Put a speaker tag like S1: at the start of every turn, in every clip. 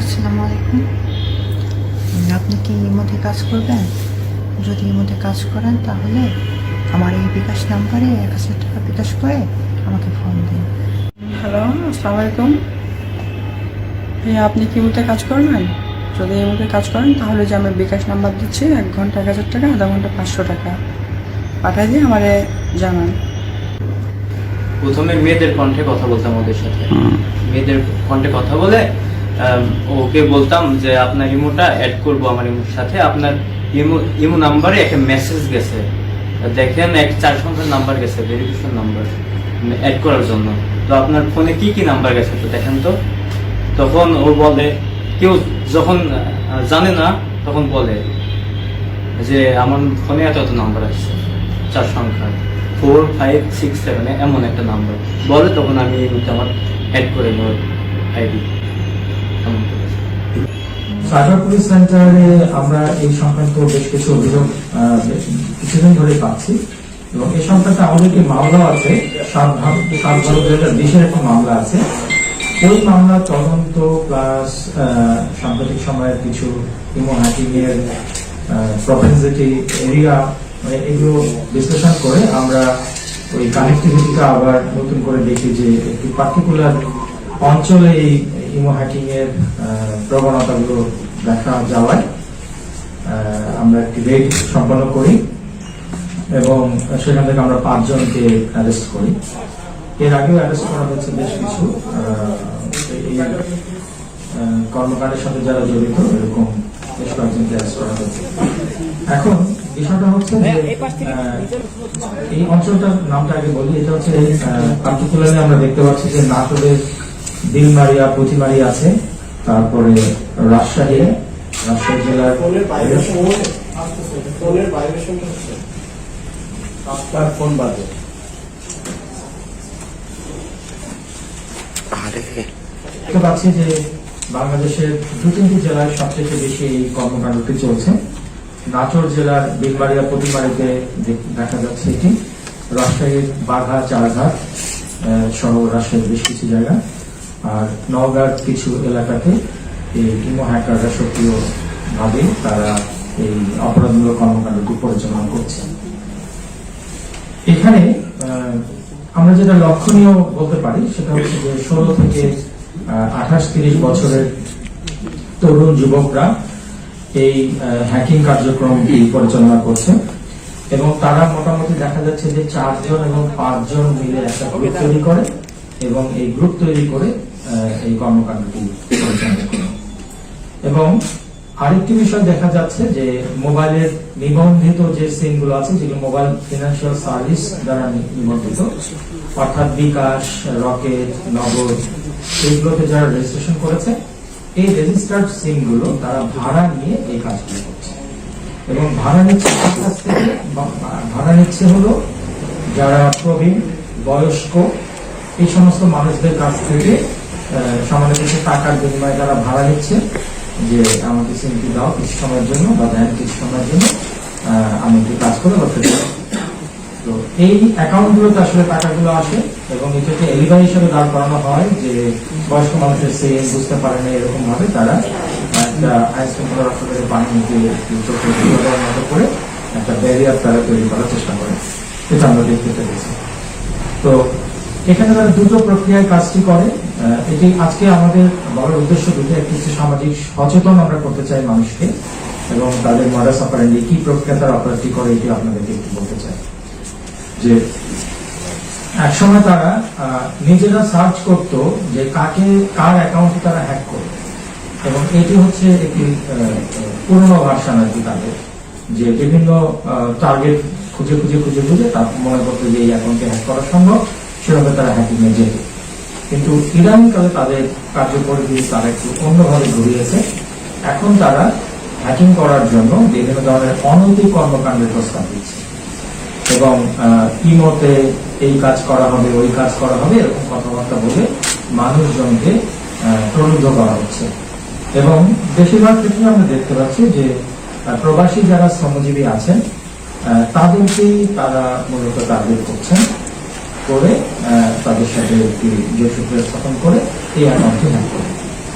S1: আসসালামু আলাইকুম। আপনি কি ইমোতে কাজ করবেন? যদি ইমোতে কাজ করেন তাহলে আমার এই বিকাশ নাম্বারে 1000 টাকা বিকাশ করে আমাকে ফোন দিন।
S2: হ্যালো, আসসালামু আলাইকুম। ভাইয়া, আপনি কি ইমোতে কাজ করবেন? যদি ইমোতে কাজ করেন তাহলে যে আমি বিকাশ নাম্বার দিচ্ছি, 1 ঘন্টা 1000 টাকা, আধা ঘন্টা 500 টাকা পাঠাই দিয়ে আমারে জানান।
S3: প্রথমে মেয়েদের কণ্ঠে কথা বলতাম ওদের সাথে, মেয়েদের কণ্ঠে কথা বলে ওকে বলতাম যে আপনার ইমোটা অ্যাড করবো আমার ইমোর সাথে, আপনার ইমো নাম্বারে একটা মেসেজ গেছে, দেখেন 4 সংখ্যার নাম্বার গেছে, ভেরিফিকেশন নাম্বার অ্যাড করার জন্য। তো আপনার ফোনে কি কি নাম্বার গেছে তো দেখেন তো। তখন ও বলে, কেউ যখন জানে না তখন বলে যে আমার ফোনে এত নাম্বার আসছে, 4 সংখ্যা 4, 5, 6, 7 এমন একটা নাম্বার বলে, তখন আমি এই মুহূর্তে আমার অ্যাড করে নেওয়ার আইডি।
S4: সাইবার পুলিশ সেন্টারে আমরা এই সংক্রান্ত বেশ কিছু অভিযোগ কিছুদিন ধরে পাচ্ছি, এবং এই সংক্রান্ত আমাদের একটি মামলা আছে, 7/12/2020 একটা মামলা আছে। ওই মামলা তদন্ত প্লাস সাম্প্রতিক সময়ের কিছু ইমো হ্যাকিং এর প্রপেনসিটি এরিয়া, এগুলো বিশ্লেষণ করে আমরা ওই কানেক্টিভিটিটা আবার নতুন করে দেখি যে একটি পার্টিকুলার অঞ্চলে এই ইমো হ্যাকিং এর প্রবণতাগুলো দেখা যাওয়ায় আমরা একটি রেড সম্পন্ন করি এবং সেখান থেকে আমরা 5 জনকে অ্যারেস্ট করি। এর আগেও অ্যারেস্ট করা হয়েছে বেশ কিছু এই কর্মকাণ্ডের সাথে যারা জড়িত, এরকম বেশ কয়েকজনকে অ্যারেস্ট করা হয়েছে। এখন বিষয়টা হচ্ছে যে এই অঞ্চলটার নামটা আগে বলি। এটা হচ্ছে পার্টিকুলারলি আমরা দেখতে পাচ্ছি যে নাটোরের দিলমারিয়া, পুঁথিমারি আছে, তারপরে রাজশাহী জেলার ফোন বাজে দেখতে পাচ্ছি যে বাংলাদেশের 2-3টি জেলায় সবচেয়ে বেশি এই কর্মকাণ্ডটি চলছে। নাটোর জেলার দিলমারিয়া, পুঁথিমারিতে দেখা যাচ্ছে এটি, রাজশাহীর বাঘা, চারঘাট সহ রাজশাহীর বেশ কিছু জায়গা, আর নওগাঁর কিছু এলাকাতে এই ইমো হ্যাকাররা সক্রিয় ভাবে তারা এই অপরাধমূলক কর্মকাণ্ডটি পরিচালনা করছে। এখানে আমরা যেটা লক্ষণীয় বলতে পারি সেটা হচ্ছে যে 16 থেকে 28-30 বছরের তরুণ যুবকরা এই হ্যাকিং কার্যক্রমটি পরিচালনা করছে, এবং তারা মোটামুটি দেখা যাচ্ছে যে 4 জন এবং 5 জন মিলে একটা গ্রুপ তৈরি করে, এবং এই গ্রুপ তৈরি করে এই কর্মকাণ্ডটি পরিচালনা করে। এবং আরেকটি বিষয় দেখা যাচ্ছে যে মোবাইলের নিবন্ধিত যে সিমগুলো আছে, যেগুলো মোবাইল ফিনান্সিয়াল সার্ভিস দ্বারা নিবন্ধিত, অর্থাৎ বিকাশ, রকেট, নগদ, এইগুলোতে যারা রেজিস্ট্রেশন করেছে, এই রেজিস্টার্ড সিমগুলো তারা ভাড়া নিয়ে এই কাজগুলো করছে। এবং ভাড়া নিচ্ছে হলো যারা প্রবীণ, বয়স্ক, এই সমস্ত মানুষদের কাছ থেকে সামান্য কিছু টাকার বিনিময়ে তারা ভাড়া নিচ্ছে যে আমাকে সিমটি দাও কিছু সময়ের জন্য, বা দেন কিছু সময়ের জন্য, আমি একটু কাজ করে করতে পারি। তো এই অ্যাকাউন্টগুলোতে আসলে টাকাগুলো আসে, এবং এটাকে এলিভাই হিসেবে দাঁড় করানো হয় যে বয়স্ক মানুষের সিম বুঝতে পারে না, এরকম ভাবে তারা একটা আইনশৃঙ্খলা রক্ষাকারী বাহিনীকে মতো করে একটা ব্যারিয়ার তারা তৈরি করার চেষ্টা করে, এটা আমরা দেখতে পেরেছি। তো এখানে তারা দুটো প্রক্রিয়ায় কাজটি করে। এটি আজকে আমাদের বড় উদ্দেশ্য দুটো, একটি হচ্ছে সামাজিক সচেতন আমরা করতে চাই মানুষকে, এবং তাদের মডাস অপারেন্ডি কি প্রক্রিয়া তারা অপারেটি করে এটি আপনাদেরকে একটু বলতে চাই। যে একসময় তারা নিজেরা সার্চ করত যে কার অ্যাকাউন্টে তারা হ্যাক করবে, এবং এটি হচ্ছে একটি পুরনো ভার্সন আর কি তাদের, যে বিভিন্ন টার্গেট খুঁজে তার মনে করতে যে এই অ্যাকাউন্টে হ্যাক করা সম্ভব, সেভাবে তারা হ্যাকিং এ যেত। কিন্তু ইদানিংকালে তাদের কার্যপরিধি তারা একটু অন্যভাবে ঘুরিয়েছে। এখন তারা হ্যাকিং করার জন্য বিভিন্ন ধরনের অনৈতিক কর্মকাণ্ডের প্রস্তাব দিচ্ছে, এবং ইমোতে এই কাজ করা হবে, ওই কাজ করা হবে, এরকম কথাবার্তা বলে মানুষজনকে প্রলুব্ধ করা হচ্ছে। এবং বেশিরভাগ ক্ষেত্রে আমরা দেখতে পাচ্ছি যে প্রবাসী যারা শ্রমজীবী আছেন তাদেরকেই তারা মূলত টার্গেট করছেন, করে তাদের সাথে একটি যোগসূত্র স্থাপন করে এই অ্যাকাউন্টটি হ্যাক করে,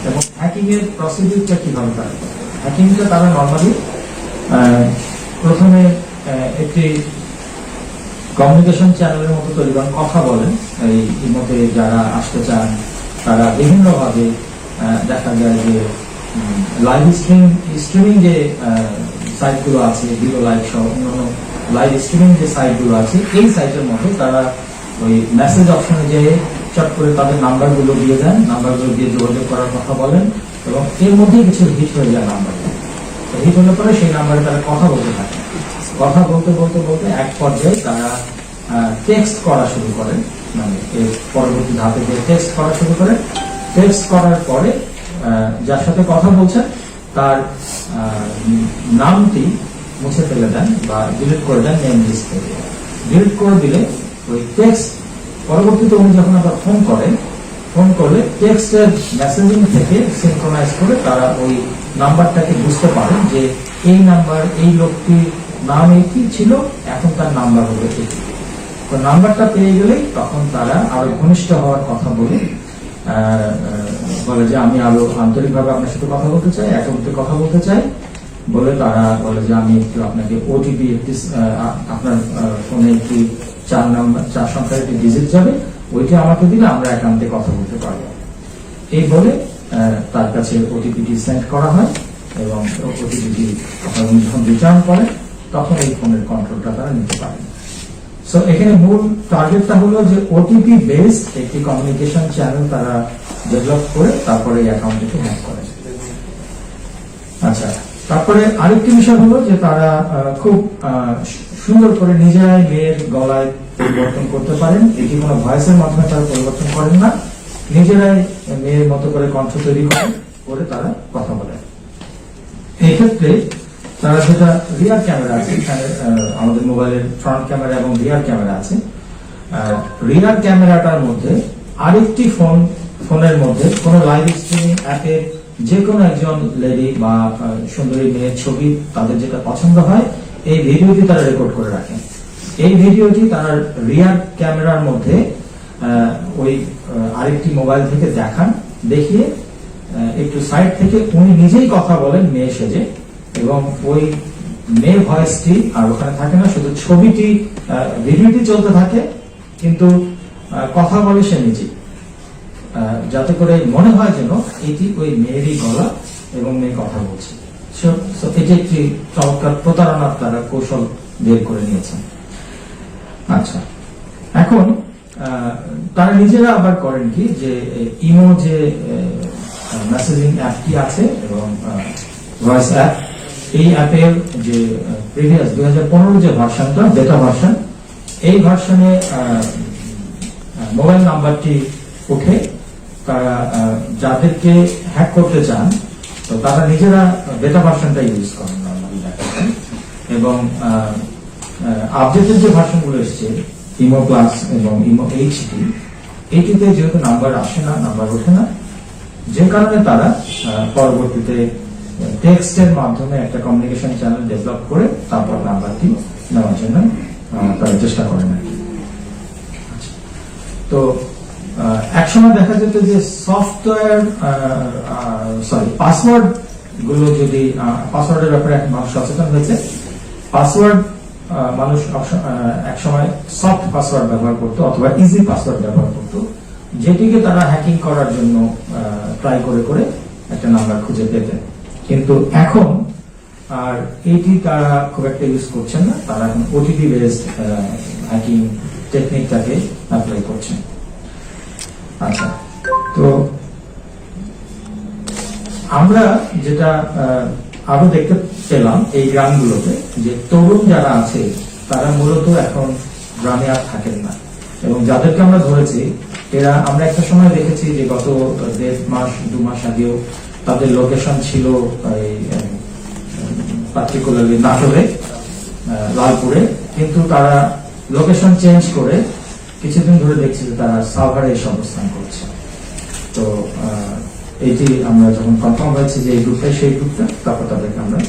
S4: এবং হ্যাকিং এর প্রসিডিউরটা কিভাবে তারা করে? হ্যাকিংটা তারা নর্মালি প্রথমে একটি কমিউনিকেশন চ্যানেলের মতো তৈরি করেন, কথা বলেন। এই মতে যারা আসতে চান তারা বিভিন্নভাবে দেখা যায় যে লাইভ স্ট্রিমিং যে সাইটগুলো আছে, ভিডিও লাইভ সহ অন্যান্য লাইভ স্ট্রিমিং যে সাইটগুলো আছে, এই সাইটের মধ্যে তারা ওই মেসেজ অপশনে যেয়ে চট করে তাদের নাম্বারগুলো দিয়ে দেন, নাম্বারগুলো দিয়ে যোগাযোগ করার কথা বলেন, এবং এর মধ্যে কিছু হিট হয়ে যায় নাম্বার। হিট হলে পরে সেই নাম্বারে তারা কথা বলতে থাকে। কথা বলতে বলতে বলতে এক পর্যায়ে তারা টেক্সট করা শুরু করেন, মানে এর পরবর্তী ধাপে গিয়ে টেক্সট করা শুরু করেন। টেক্সট করার পরে যার সাথে কথা বলছেন তার নামটি মুছে ফেলে দেন বা ডিলিট করে দেন নেম লিস্ট থেকে। ডিলিট করে দিলে ওই টেক্সট পরবর্তীতে উনি যখন আবার ফোন করলে টেক্সটের মেসেজিং থেকে সিনক্রোনাইজ করে তারা ওই নাম্বারটাকে বুঝতে পারেন যে এই নাম্বার, এই লোকটির নাম এটি ছিল, এখন তার নাম্বার হবে এটি। তো নাম্বারটা পেয়ে গেলেই তখন তারা আরো ঘনিষ্ঠ হওয়ার কথা বলে যে আমি আরো আন্তরিকভাবে আপনার সাথে কথা বলতে চাই, একান্তে কথা বলতে চাই বলে তারা বলে যে আমি একটু আপনাকে ওটিপি একটি আপনার ফোনে একটি 4 সংখ্যার একটি ডিজিট যাবে, ওইটি আমাকে দিলে আমরা একান্তে কথা বলতে পারবো। এই বলে তার কাছে ওটিপিটি সেন্ড করা হয় এবং ওটিপিটি যখন রিটার্ন করে তখন এই ফোনের কন্ট্রোলটা তারা নিতে পারে। সো এখানে মূল টার্গেটটা হলো যে ওটিপি বেসড একটি কমিউনিকেশন চ্যানেল তারা ডেভেলপ করে তারপরে এই অ্যাকাউন্টটিকে হ্যাক করে। আচ্ছা, তারপরে আরেকটি বিষয় হলো যে তারা খুব সুন্দর করে নিজেরাই মেয়ের গলায় পরিবর্তন করতে পারেন। এটি কোনো ভয়েসের মাধ্যমে তারা পরিবর্তন করেন না, নিজেরাই মেয়ের মতো করে কণ্ঠ তৈরি করে তারা কথা বলেন। এই ক্ষেত্রে তারা যেটা রিয়ার ক্যামেরা আছে, আমাদের মোবাইলের ফ্রন্ট ক্যামেরা এবং রিয়ার ক্যামেরা আছে, রিয়ার ক্যামেরাটার মধ্যে আরেকটি ফোনের মধ্যে কোন লাইভ স্ট্রিমিং অ্যাপে যে কোনো একজন লেডি বা সুন্দরী মেয়ের ছবি তাদের যেটা পছন্দ হয়, এই ভিডিওটি তারা রেকর্ড করে রাখেন। এই ভিডিওটি তারা রিয়ার ক্যামেরার মধ্যে ওই আরেকটি মোবাইল থেকে দেখিয়ে একটু সাইড থেকে উনি নিজেই কথা বলেন মেয়ে সেজে, এবং ওই মেয়ে ভয়েসটি আর ওখানে থাকে না, শুধু ছবিটি ভিডিওটি চলতে থাকে, কিন্তু কথা বলে সে নিজে, যাতে করে মনে হয় যেন এটি ওই মেয়েরই গলা এবং মেয়ে কথা বলছে। এটি একটি চমৎকার প্রতারণার তারা কৌশল বের করে নিয়েছেন। আচ্ছা, এখন তারা নিজেরা আবার করেন কি, যে ইমো যে মেসেজিং অ্যাপটি আছে এবং ভয়েস অ্যাপ, এই অ্যাপের যে প্রিভিয়াস 2015 যে ভার্সনটা, বেটা ভার্সন, এই ভার্সনে মোবাইল নাম্বারটি উঠে তারা যাদেরকে হ্যাক করতে চান তো তারা নিজেরা বেটা ভার্সনটা ইউজ করেন নর্মালি, এবং আপডেটের যে ভার্সনগুলো এসছে ইমো প্লাস এবং ইমো এইচডি, এইটিতে যেহেতু নাম্বার আসে না, নাম্বার ওঠে না, যে কারণে তারা পরবর্তীতে টেক্সটের মাধ্যমে একটা কমিউনিকেশন চ্যানেল ডেভেলপ করে তারপর নাম্বারটি নেওয়ার জন্য তারা চেষ্টা করেন আর কি। তো একসময় দেখা যেত যে সফটওয়্যার পাসওয়ার্ড গুলো, যদি পাসওয়ার্ডের ব্যাপারে মানুষ সচেতন হয়েছে, পাসওয়ার্ড মানুষ একসময় সফট পাসওয়ার্ড ব্যবহার করতো অথবা ইজি পাসওয়ার্ড ব্যবহার করতো, যেটিকে তারা হ্যাকিং করার জন্য ট্রাই করে একটা নাম্বার খুঁজে পেতেন। কিন্তু এখন আর এইটি তারা খুব একটা ইউজ করছেন না, তারা এখন ওটিপি বেসড হ্যাকিং টেকনিকটাকে অ্যাপ্লাই করছেন। আচ্ছা, তো আমরা যেটা আরো দেখতে পেলাম এই গ্রামগুলোতে, যে তরুণ যারা আছে তারা মূলত এখন গ্রামে আর থাকেন না, এবং যাদেরকে আমরা ধরেছি এরা, আমরা একটা সময় দেখেছি যে গত 1.5-2 মাস আগেও তাদের লোকেশন ছিল পার্টিকুলারলি নাটোরে, লালপুরে, কিন্তু তারা লোকেশন চেঞ্জ করে কিছুদিন ধরে দেখছি যে তারা সাভারে এসে অবস্থান করছে। তো এইটি আমরা যখন কনফার্ম হয়েছে যে এই গ্রুপটাই সেই গ্রুপটা, তারপর তাদেরকে আমরা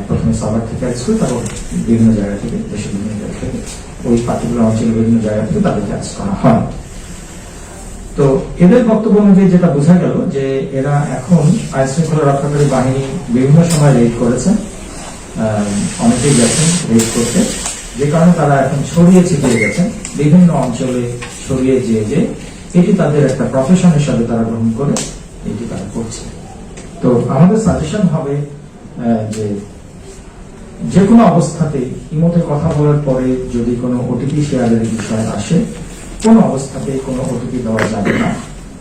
S4: প্রথমে সাভার থেকে অ্যাক্সেস করি, তারপর বিভিন্ন জায়গা থেকে, দেশের বিভিন্ন জায়গা থেকে, ওই পার্টিকুলার অঞ্চলের বিভিন্ন জায়গা থেকে তাদেরকে অ্যাক্সেস করা হয়। তো এদের বক্তব্য অনুযায়ী যেটা বোঝা গেল যে এরা এখন আইন শৃঙ্খলা রক্ষাকারী বাহিনী বিভিন্ন সময় রেড করেছেন, অনেকেই গেছেন রেড করতে, যে কারণে তারা এখন ছড়িয়ে ছিটিয়ে গেছেন বিভিন্ন অঞ্চলে, ছড়িয়ে যে এটি তাদের একটা প্রফেশন হিসাবে তারা গ্রহণ করে এটি তারা করছে। তো আমাদের সাজেশন হবে যে কোনো অবস্থাতে ইমোতে কথা বলার পরে যদি কোনো ওটিপি শেয়ারের বিষয় আসে, কোনো অবস্থাতে কোনো ওটিপি দেওয়া যাবে না।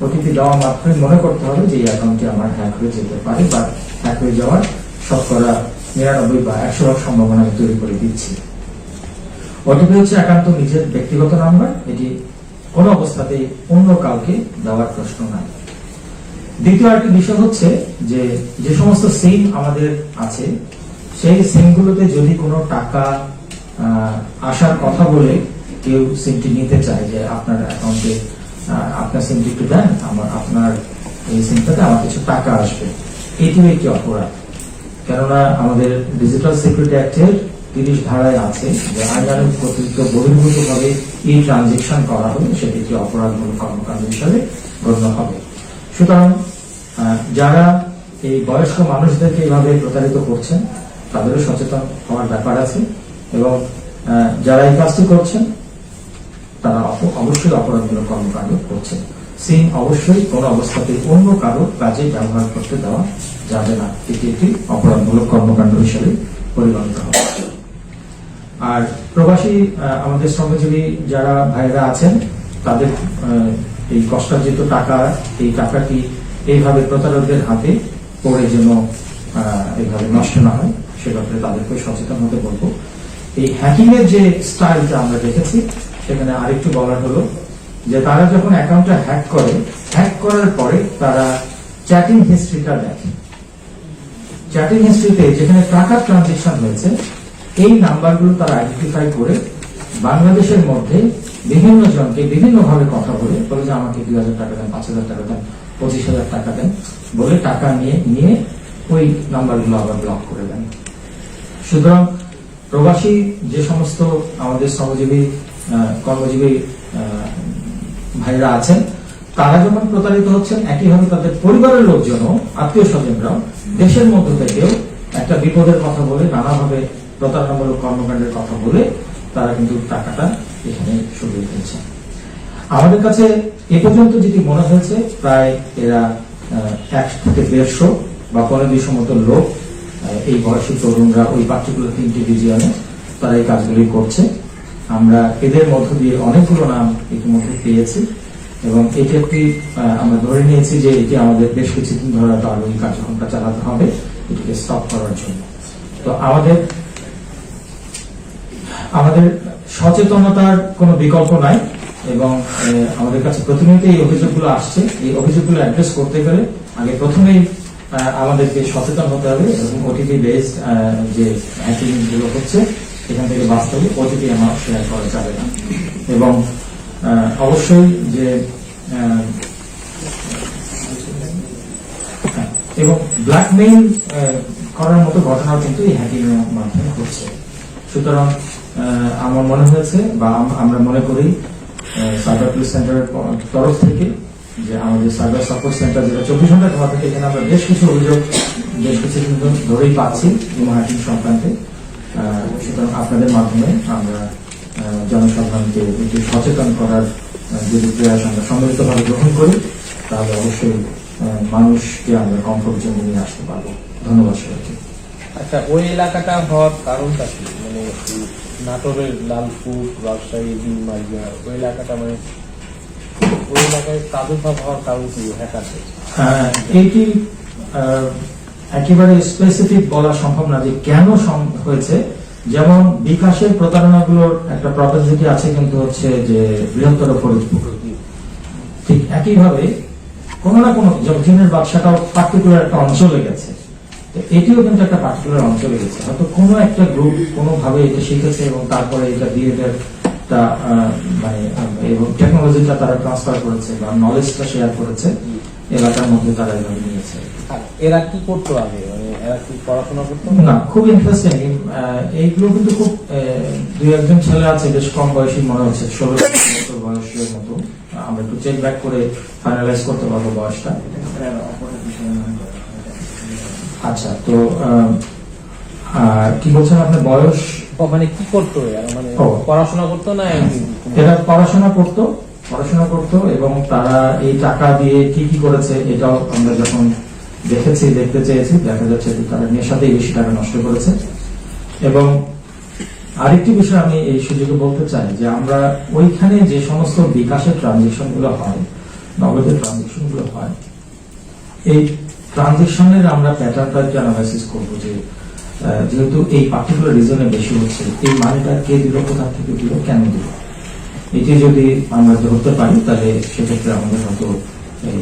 S4: ওটিপি দেওয়া মাত্রই মনে করতে হবে যে এই অ্যাকাউন্টটি আমার হ্যাক হয়ে যেতে পারে বা হ্যাক হয়ে যাওয়ার 99 বা 100% সম্ভাবনা আমি তৈরি করে দিচ্ছি। ওটিপি হচ্ছে একান্ত নিজের ব্যক্তিগত নাম্বার, এটি কোনো অবস্থাতেই অন্য কাউকে দেওয়ার প্রশ্ন নাই। দ্বিতীয় একটি বিষয় হচ্ছে যে সমস্ত সিম আমাদের আছে সেই সিমগুলোতে যদি কোনো টাকা আসার কথা বলে কেউ সিমটি নিতে চায়, যে আপনার অ্যাকাউন্টে আপনার সিমটি একটু দেন, আপনার এই সিমটাতে আমার কিছু টাকা আসবে, এটিও একটি অপরাধ। কেননা আমাদের ডিজিটাল সিকিউরিটি অ্যাক্টের 30 ধারায় আছে যে আইনানুগ কর্তৃত্ব বহির্ভূত ভাবে এই ট্রানজেকশন করা হলে সেটি একটি অপরাধমূলক কর্মকাণ্ড হিসাবে গণ্য হবে। সুতরাং যারা এই বয়স্ক মানুষদেরকে এইভাবে প্রতারিত করছেন তাদেরও সচেতন হওয়ার ব্যাপার আছে, এবং যারা এই কাজটি করছেন তারা অবশ্যই অপরাধমূলক কর্মকাণ্ড করছেন। সিম অবশ্যই কোনো অবস্থাতে অন্য কারো কাজে ব্যবহার করতে দেওয়া যাবে না, এটি একটি অপরাধমূলক কর্মকাণ্ড হিসেবে পরিগণিত হবে। আর প্রবাসী আমাদের শ্রমজীবী যারা ভাইরা আছেন তাদের এই কষ্টার্জিত টাকা, এই টাকাটি এইভাবে প্রতারকদের হাতে পড়ে যেন এইভাবে নষ্ট না হয় সে ব্যাপারে তাদেরকে সচেতন হতে বলবো। এই হ্যাকিং এর যে স্টাইলটা আমরা দেখেছি সেখানে আরেকটু বলার হলো যে তারা যখন অ্যাকাউন্টটা হ্যাক করে, হ্যাক করার পরে তারা চ্যাটিং হিস্ট্রিটা দেখে। চ্যাটিং হিস্ট্রিতে যেখানে টাকার ট্রানজেকশন হয়েছে এই নাম্বারগুলো তারা আইডেন্টিফাই করে বাংলাদেশের মধ্যে বিভিন্ন জনকে বিভিন্ন ভাবে কথা বলে যে আমাকে 2000 টাকা দেন, 5000 টাকা দেন, 25,000 টাকা দেন বলে টাকা নিয়ে ওই নাম্বারগুলো আবার ব্লক করে দেন। সুতরাং প্রবাসী যে সমস্ত আমাদের শ্রমজীবী কর্মজীবী ভাইরা আছেন তারা যখন প্রতারিত হচ্ছেন, একইভাবে তাদের পরিবারের লোকজনও, আত্মীয় স্বজনরাও দেশের মধ্য থেকেও একটা বিপদের কথা বলে, নানাভাবে প্রতারণামূলক কর্মকাণ্ডের কথা বলে তারা কিন্তু টাকাটা এখানে সরিয়ে ফেলছে। আমাদের কাছে এ পর্যন্ত যেটি মনে হয়েছে প্রায় এরা 100 থেকে 150 বা 200 মতো লোক, এই বয়সী তরুণরা ওই পার্টিকুলার 3টি রিজিয়নে তারা এই কাজগুলি করছে। আমরা এদের মধ্য দিয়ে অনেকগুলো নাম ইতিমধ্যে পেয়েছি এবং এটি একটি আমরা ধরে নিয়েছি যে এটি আমাদের বেশ কিছুদিন ধরে আরো এই কার্যক্রমটা চালাতে হবে এটিকে স্টপ করার জন্য। তো আমাদের সচেতনতার কোনো বিকল্প নাই এবং আমাদের কাছে প্রতিনিয়ত এই অভিযোগগুলো আসছে। এই অভিযোগগুলো অ্যাড্রেস করতে গেলে আগে প্রথমেই আমাদেরকে সচেতন হতে হবে এবং ওটিপি বেসড যে হ্যাকিং গুলো হচ্ছে এখান থেকে বাস্তবে ওটিপি আমার শেয়ার করা যাবে না। এবং অবশ্যই যে এবং ব্ল্যাকমেইল করার মতো ঘটনাও কিন্তু এই হ্যাকিং এর মাধ্যমে হচ্ছে। সুতরাং আমার মনে হয়েছে বা আমরা মনে করি সাইবার পুলিশ সেন্টারের তরফ থেকে যে আমাদের সাইবার সাপোর্ট সেন্টার যেটা 24 ঘন্টা খোলা থাকে, এখানে আমরা বেশ কিছু অভিযোগ বেশ কিছুদিন ধরেই পাচ্ছি ইমো হ্যাকিং সংক্রান্তে। সুতরাং আপনাদের মাধ্যমে আমরা জনসাধারণকে একটু সচেতন করার যদি প্রয়াস আমরা সম্মিলিতভাবে গ্রহণ করি তাহলে অবশ্যই মানুষকে আমরা কমফোর্ট জোনে নিয়ে আসতে পারবো। ধন্যবাদ সবাইকে।
S5: আচ্ছা, ওই এলাকাটা হওয়ার কারণটা কি? মানে নাটোরের লালপুর, রাজশাহী, দিনমারিয়া ওই এলাকাটা, মানে ওই এলাকায় প্রাদুর্ভাব হওয়ার কারণ কি হ্যাকারদের?
S4: এইটি একেবারে স্পেসিফিক বলা সম্ভব না যে কেন হয়েছে। যেমন বিকাশের প্রতারণাগুলোর একটা প্রপেনসিটি আছে কিন্তু হচ্ছে যে বৃহত্তর ফরিদপুর, ঠিক একইভাবে কোনো না কোনো জিনের ব্যবসাটাও পার্টিকুলার একটা অঞ্চলে গেছে, এটিও কিন্তু একটা পার্টিকুলার অঞ্চলে গেছে। হয়তো কোনো একটা গ্রুপ কোনোভাবে এটা শিখেছে এবং তারপরে এটা দিয়ে মানে এবং টেকনোলজিটা তারা ট্রান্সফার করেছে বা নলেজটা শেয়ার করেছে এলাকার মধ্যে তারা এভাবে নিয়েছে।
S5: এরা কি করতো আগে? মানে এরা কি পড়াশোনা করতো
S4: না? খুব ইন্টারেস্টিং। এইগুলো কিন্তু খুব 2-1 জন ছেলে আছে বেশ কম বয়সী, মনে হচ্ছে 16 বছর বয়সের মতো, আমরা একটু চেক ব্যাক করে ফাইনালাইজ করতে পারবো বয়সটা। আচ্ছা, তো কি বলছেন আপনার বয়স?
S5: মানে কি করতো এরা, মানে
S4: ও।
S5: পড়াশোনা করতো না
S4: এরা পড়াশোনা করতো এবং তারা এই টাকা দিয়ে কি কি করেছে এটাও আমরা যখন দেখতে চেয়েছি, দেখা যাচ্ছে যে তারা নেশাতেই বেশি টাকা নষ্ট করেছে। এবং আরেকটি বিষয় আমি এই সুযোগে বলতে চাই যে আমরা ওইখানে যে সমস্ত বিকাশের ট্রানজেকশন গুলো হয়, নগদের ট্রানজেকশন গুলো হয়, এই ট্রানজেকশনের আমরা প্যাটার্নটা অ্যানালাইসিস করবো যে যেহেতু এই পার্টিকুলার রিজনে বেশি হচ্ছে, এই মানিটা কে দিল, কোথা থেকে দিল, কেন দিল, এটি যদি আমরা ধরতে পারি তাহলে সেক্ষেত্রে আমাদের হয়তো এই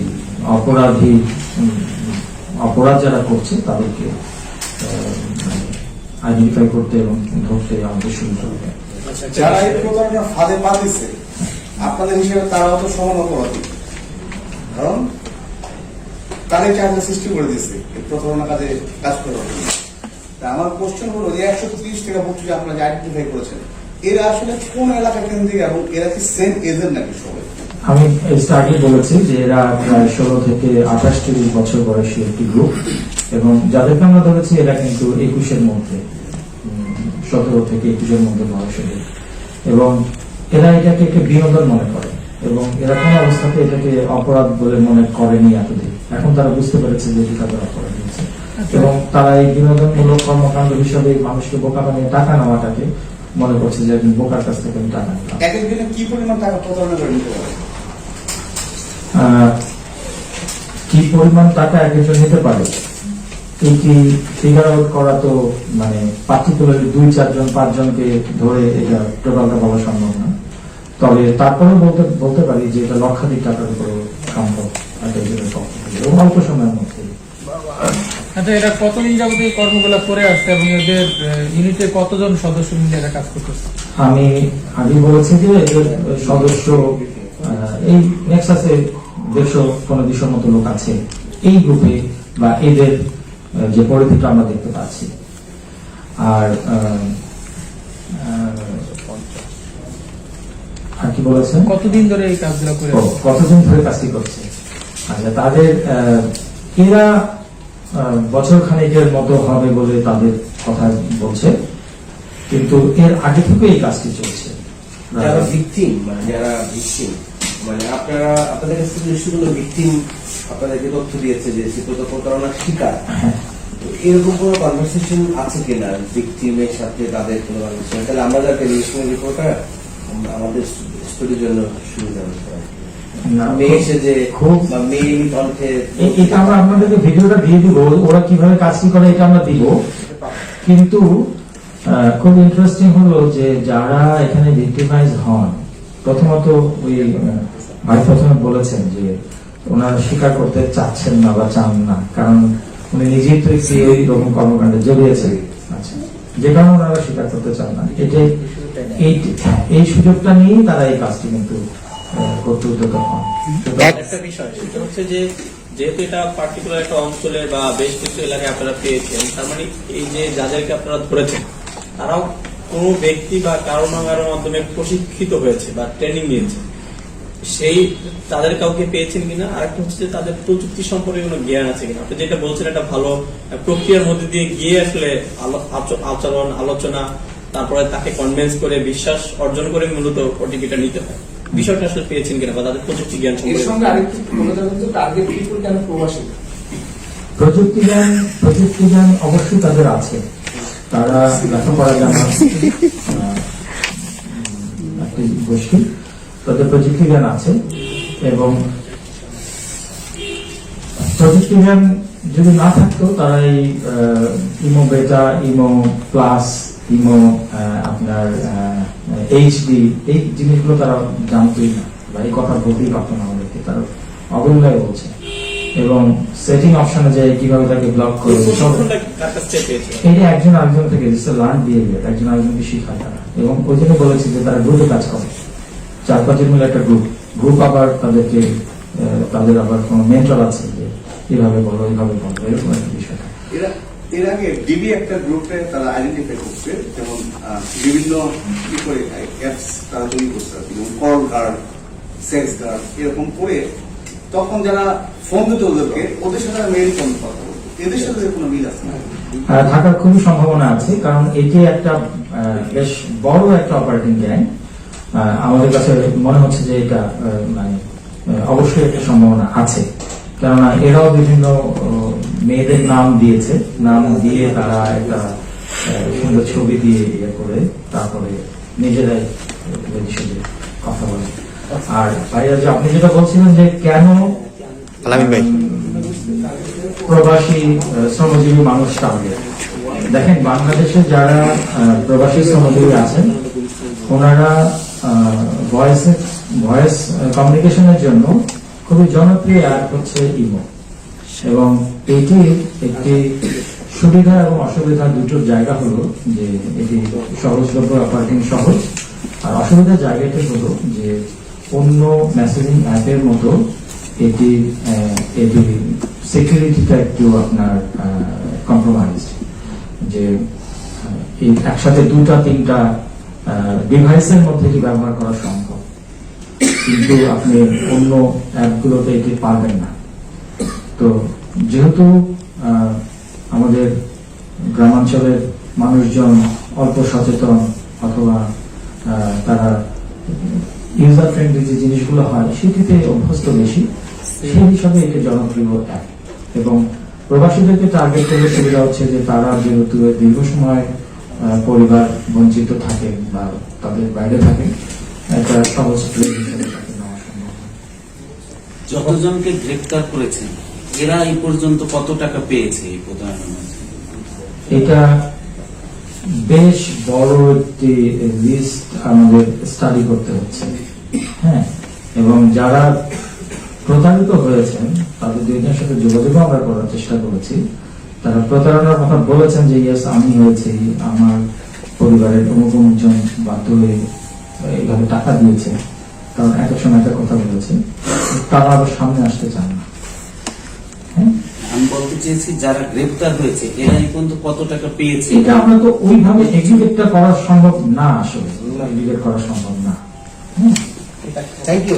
S4: অপরাধ যারা করছে তাদেরকে আইডেন্টিফাই করতে এবং ধরতে আমাদের সুবিধা হবে।
S6: যারা এই প্রতারণার ফাঁদে পা দিচ্ছে আপনাদের হিসেবে তারাও তো সমান অপরাধী, কারণ তারাই চার্জ সৃষ্টি করে দিচ্ছে এই প্রতারণা কাজে কাজ করার জন্য। তা আমার কোশ্চেন হলো যে 130 টাকা ভুক্তি যে আপনারা আইডেন্টিফাই করেছেন, এরা আসলে কোন এলাকা কেন্দ্রিক এবং এরা কি সেম এজের নাকি সবাই?
S4: আমি আগে বলেছি যে এরা প্রায় 16 থেকে 28 বছর বয়সী একটি গ্রুপ, এবং যাদেরকে আমরা ধরেছি এরা কিন্তু 21-এর মধ্যে, 17 থেকে 21-এর মধ্যে বয়সের, এবং এরা এটাকে একটি বিনোদন মনে করে এবং এরা কোনো অবস্থাতে এটাকে অপরাধ বলে মনে করেনি এতদিন। এখন তারা বুঝতে পেরেছে যে এটি তাদের অপরাধ হয়েছে, এবং তারা এই বিনোদনমূলক কর্মকাণ্ড হিসাবে মানুষকে বোকা বানিয়ে টাকা নেওয়াটাকে মনে করছে যে একজন বোকার কাছ থেকে আমি টাকা নিলাম।
S6: এক একদিনে কি পরিমাণ টাকা প্রতারণা করে নিতে পারে?
S4: কি পরিমাণ টাকা একজন নিতে পারে এইটি ফিগার আউট করা তো মানে পার্টিকুলারলি 2, 4 জন 5 জনকে ধরে এটা টোটালটা বলা সম্ভব না। তবে তারপরেও বলতে পারি যে এটা লক্ষাধিক টাকার উপর সম্ভব একজনের পক্ষে, এবং অল্প সময়ের মধ্যে।
S7: আচ্ছা, এরা কতদিন যাবত এই কর্মগুলো করে আসছে এবং এদের ইউনিটে কতজন সদস্য মিলে এরা কাজ করতেছে?
S4: আমি আগে বলেছি যে এদের সদস্য এই নেক্সাসে 150-200 মতো লোক আছে এই গ্রুপে, বা এদের যে পরিধিটা আমরা দেখতে পাচ্ছি। আর কি বলেছেন,
S7: কতদিন ধরে এই কাজগুলো করে আসছে?
S4: কতদিন ধরে কাজটি করছে? আচ্ছা, তাদের এরা বছর খানিকের মতো হবে বলে তাদের কথা বলছে, কিন্তু এর আগে থেকে এই কাজটি চলছে।
S8: যারা ভিকটিম, মানে আপনারা আপনাদের কাছে নিশ্চয়ই ভিকটিম আপনাদেরকে তথ্য দিয়েছে যে সে প্রতারণার শিকার, তো এরকম কোনো কনভারসেশন আছে কিনা ভিকটিমের সাথে তাদের কোনো কনভারসেশন? তাহলে আমরা যাতে রিলেশনের রিপোর্টটা আমাদের স্টোরির জন্য সুবিধা হতে পারে। মেয়ে এসে যে
S4: খুব
S8: বা মেয়ে কণ্ঠে
S4: এটা আমরা আপনাদেরকে ভিডিওটা দিয়ে দিব, ওরা কিভাবে কাজটি করে এটা আমরা দিব। কিন্তু খুব ইন্টারেস্টিং হলো যে যারা এখানে ভিক্টিমাইজ হন, প্রথমত ওই ভাই প্রথমে বলেছেন যে ওনারা স্বীকার করতে চাচ্ছেন না বা চান না, কারণ উনি নিজেই তো এই রকম কর্মকাণ্ডে জড়িয়েছেন। আচ্ছা, যে কারণে ওনারা স্বীকার করতে চান না, এই সুযোগটা নিয়েই তারা এই কাজটি কিন্তু করতে উদ্যত হন।
S9: একটা বিষয় সেটা হচ্ছে যে যেহেতু এটা পার্টিকুলার একটা অঞ্চলে বা বেশ কিছু এলাকায় আপনারা পেয়েছেন, তার মানে এই যে যাদেরকে আপনারা ধরেছেন তারাও কোনো ব্যক্তি বা কারো না কারোর মাধ্যমে প্রশিক্ষিত হয়েছে বা ট্রেনিং নিয়েছে, সেই তাদের কাউকে পেয়েছেন কিনা? আরেকটা হচ্ছে যে তাদের প্রযুক্তি সম্পর্কে কোনো জ্ঞান আছে কিনা? আপনি যেটা বলছেন একটা ভালো প্রক্রিয়ার মধ্যে দিয়ে গিয়ে আসলে আচরণ, আলোচনা, তারপরে তাকে কনভিন্স করে বিশ্বাস অর্জন করে মূলত ওটিপিটা নিতে হয়। বিষয়টা আসলে পেয়েছেন কিনা বা তাদের প্রযুক্তি জ্ঞান
S6: এর
S9: সম্পর্কে?
S6: সঙ্গে আরেকটু বলে যাবেন যে টার্গেট পিপল কেন প্রবাসী?
S4: প্রযুক্তি জ্ঞান অবশ্যই তাদের আছে, তারা লেখাপড়া জানা একটি গোষ্ঠী, তাদের প্রযুক্তি জ্ঞান আছে। এবং প্রযুক্তি জ্ঞান যদি না থাকতো তারা এই ইমো বেটা, ইমো প্লাস, ইমো আপনার এইচডি, এই জিনিসগুলো তারা জানতোই না বা এই কথা বলতেই পারতো না আমাদেরকে, তারা অবহেলায় বলছে। এবং সেটিং অপশনে যে কিভাবে তাকে ব্লক করে, এটা একজন আরেকজন থেকে লার্ন বিহেভিয়ার, একজন আরেকজনকে শিখায় তারা। এবং ওই জন্য বলেছি যে তারা গ্রুপে কাজ করে, 4-5 জন মিলে একটা গ্রুপ আবার তাদেরকে তাদের আবার কোনো মেন্টর আছে যে এইভাবে বলো, এইভাবে বলো, এরকম একটা বিষয়।
S6: এর আগে ডিবি একটা গ্রুপে তারা আইডেন্টিফাই করছে, যেমন বিভিন্ন কি করে অ্যাপস তারা তৈরি করছে, যেমন কল কার্ড, সেক্স গার্ড এরকম করে তখন যারা ফোন দিত ওদেরকে, ওদের সাথে মেইল ফোন কথা বলতো। এদের সাথে কোনো মিল আছে না?
S4: থাকার খুবই সম্ভাবনা আছে, কারণ এটি একটা বেশ বড় একটা অপারেটিং গ্যাং। আমাদের কাছে মনে হচ্ছে যে এটা মানে অবশ্যই একটা সম্ভাবনা আছে, কেননা এরাও বিভিন্ন মেয়েদের নাম দিয়েছে, নাম দিয়ে তারা একটা সুন্দর ছবি দিয়ে ইয়ে করে তারপরে নিজেরাই কথা বলে। আর ভাইয়া, যে আপনি যেটা বলছিলেন যে কেন প্রবাসী শ্রমজীবী মানুষ টার্গেট, দেখেন বাংলাদেশে যারা প্রবাসী শ্রমজীবী আছেন ওনারা ভয়েস কমিউনিকেশনের জন্য খুবই জনপ্রিয় অ্যাপ হচ্ছে ইমো, এবং এটির একটি সুবিধা এবং অসুবিধা দুটোর জায়গা হলো যে এটি সহজলভ্য, অপারেটিং সহজ, আর অসুবিধার জায়গাটি হলো যে অন্য মেসেজিং অ্যাপের মতো এটি সিকিউরিটিটা একটু আপনার কম্প্রোমাইজ, যে এই একসাথে 2-3টা ডিভাইসের মধ্যে এটি ব্যবহার করা সম্ভব, কিন্তু আপনি অন্য অ্যাপগুলোতে এটি পারবেন না। তো যেহেতু আমাদের গ্রামাঞ্চলের মানুষজন অল্প সচেতন অথবা তারা ইউজার ফ্রেন্ডলি যে জিনিসগুলো হয় সেটিতে অভ্যস্ত বেশি, সেই হিসাবে এটি জনপ্রিয় অ্যাপ। এবং প্রবাসীদেরকে টার্গেট করে সুবিধা হচ্ছে যে তারা যেহেতু দীর্ঘ সময় পরিবার বঞ্চিত থাকে বা তাদের বাইরে থাকে, একটা সহজ ট্রেন হিসেবে তাকে নেওয়া সম্ভব।
S10: যতজনকে গ্রেফতার করেছেন এরা এই পর্যন্ত কত টাকা পেয়েছে এই প্রতারণার মাধ্যমে?
S4: এটা বেশ বড় একটি লিস্ট আমাদের স্টাডি করতে হচ্ছে। হ্যাঁ, এবং যারা প্রতারিত হয়েছেন তাদের দুইজনের সাথে যোগাযোগ আমরা করার চেষ্টা করেছি। তারা প্রতারণার কথা বলেছেন যে ইয়েস আমি হয়েছি, আমার পরিবারের অমুক জন বাধ্য হয়ে এইভাবে টাকা দিয়েছে, কারণ এক এক সময় একটা কথা বলেছে, তারা আবার সামনে আসতে চান না। হ্যাঁ,
S10: আমি বলতে চেয়েছি যারা গ্রেফতার হয়েছে এরা এই পর্যন্ত কত টাকা পেয়েছে?
S4: এটা আমরা তো ওইভাবে এক্সিকিউটটা করা সম্ভব না, আসলে এক্সিকিউট করা সম্ভব না।
S8: Thank you.